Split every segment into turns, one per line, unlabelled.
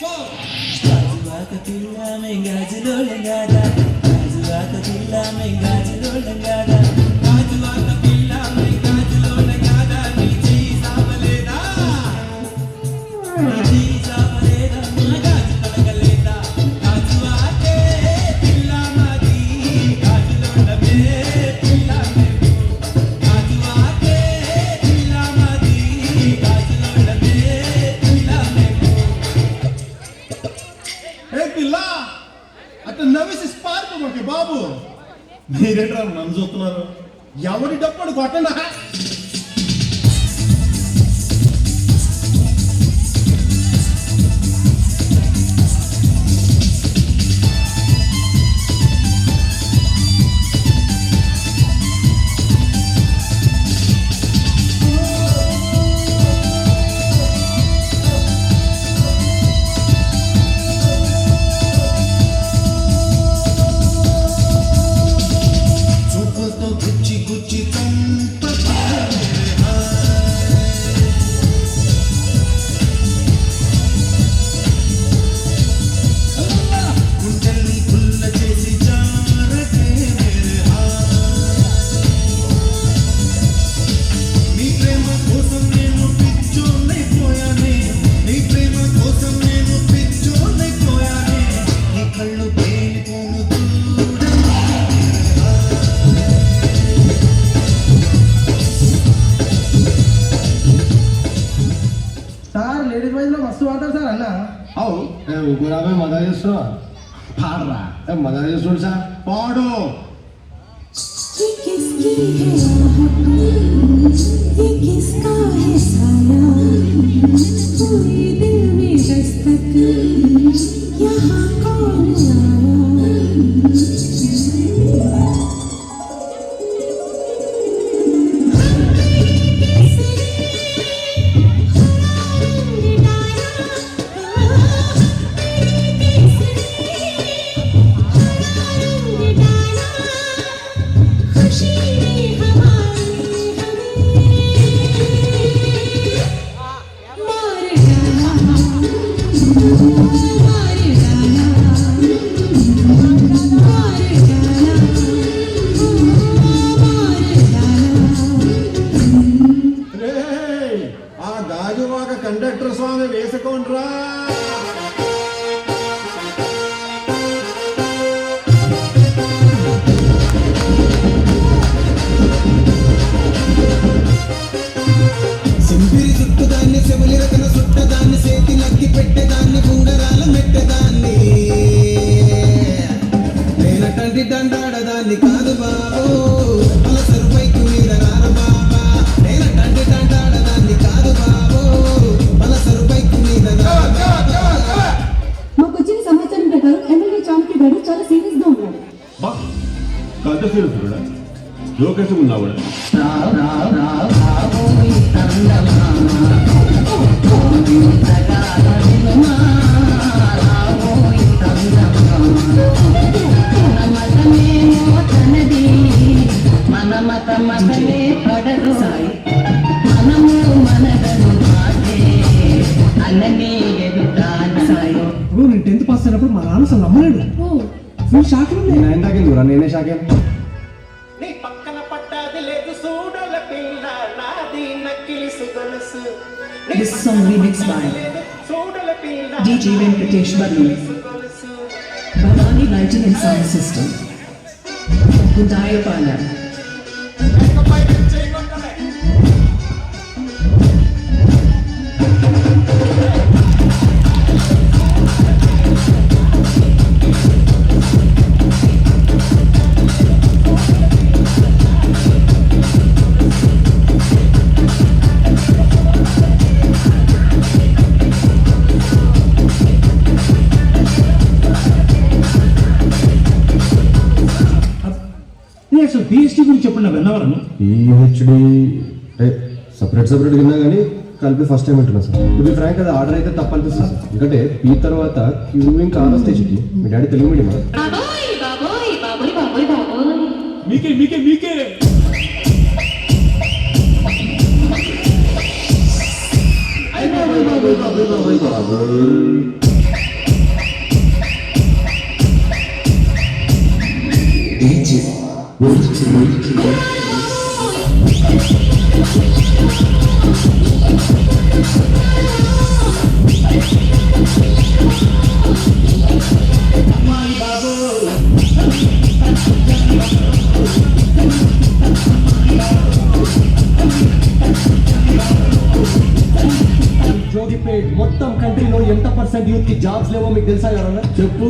గాజువాక పిల్ల మెంగాజులోళ్ళం కాదా గాజువాక పిల్ల మెంగాజులోళ్ళం కాదా గాజువాక పిల్ల మెంగాజులోళ్ళం కాదా నీ చెయ్యి సాపలేదా నీ చెయ్యి సాపలేదా నా గాజు తొడగలేదా గాజువాకే పిల్ల మాది గాజులోళ్ళమే పిల్ల మేము గాజువాకే పిల్ల మాది గాజులోళ్ళమే పిల్ల మేము
ఏ పిల్ల అట్లా నవ్వేసి పారిపోకే బాబు. మీరేంట్రా నన్ను చూస్తున్నారు? ఎవరి డప్పుడు కొట్టండా.
लेडीज वाइज లో మస్తు వాడతారు సార్ అన్న.
అవు ఊపిరామే మజా చేస్తున్నా. పాడరా. మజా చేస్తుండు సార్. పాడు.
किसकी है ये किसका है साया कोई दिल में दस्तक यहाँ कौन
గాజువాక కండక్టర్ స్వామి వేసుకోండ్రా.
సింపిరి చుట్టుదాన్ని చెవులి రకన చుట్టదాన్ని చేతి నక్కి పెట్టేదాన్ని ఉంగరాల మెట్టదాన్ని నేనటంటి దండాడదాన్ని కాదు బాబు అలసరు పైకి మీద రార బాబా నేనటంటి దండాడదాన్ని కాదు బాబు అలసరు పైకి మీద
మాకు వచ్చిన సమాచారం ప్రకారం ఎమ్మెల్యే చాణక్య గారు చాలా సీరియస్ గా ఉన్నాడు.
కథ సీరియస్ జోకేసి ఉన్నావు.
నేను 10th పాస్ అయినప్పుడు మా నాన్న అసలు నమ్మలేడు. నువ్వు షాక్
నేనే షాకే.
నీ పక్కన పట్టాది లేదు సూడల పిల్ల నాది నక్కిలి సుగొలుసు.
This song remixed by DJ Venkatesh Ballu, Bhavani Lighting and Sound System, Gundayapala.
అసలు పిహెచ్డి గురించి చెప్పండి విన్నవాళ్ళను.
పిహెచ్డి సపరేట్ విన్నా కానీ కలిపి ఫస్ట్ టైం వింటున్నా సార్. ఇది ఫ్రాంక్ అది ఆర్డర్ అయితే తప్పు అనిపిస్తుంది సార్. ఎందుకంటే పీ తర్వాత క్యూ ఇంకా ఆరో స్టేజ్కి. మీ డాడీ తెలుగు మీడియం
మీకే మీకే మీకే
బాబోయ్ 1% యూత్ కి జాబ్స్ లేవో మీకు తెలుసా ఎవరన్నా? చెప్పు.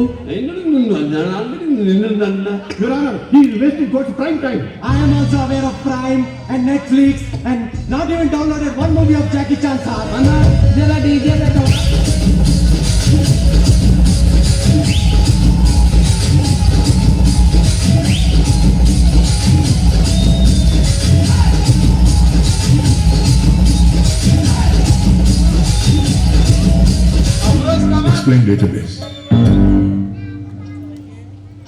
Your Honor, he is wasting God's prime time.
I am also aware of Prime and Netflix and not even downloaded one movie of Jackie Chan, sir. Anna, jara DJ betho.
Explain database.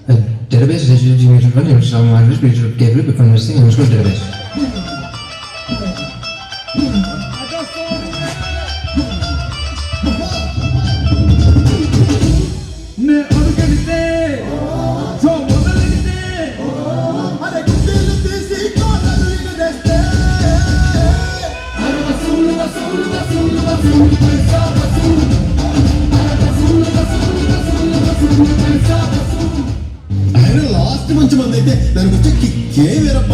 A database is usually used for image of language, which is capable of conversing in a database.
నే అడుగడితే so మొదలెడితే అరే గుడ్డలు తీసి కోడలు వినదేస్తే అరే వసూలు వసూలు వసూలు వసూలు పైసా వసూలు అరే వసూలు వసూలు వసూలు వసూలు పైసా వసూలు.
ఆయన లాస్ట్ మంచి మంది అయితే దానికి వచ్చే కిక్కే వేరప్ప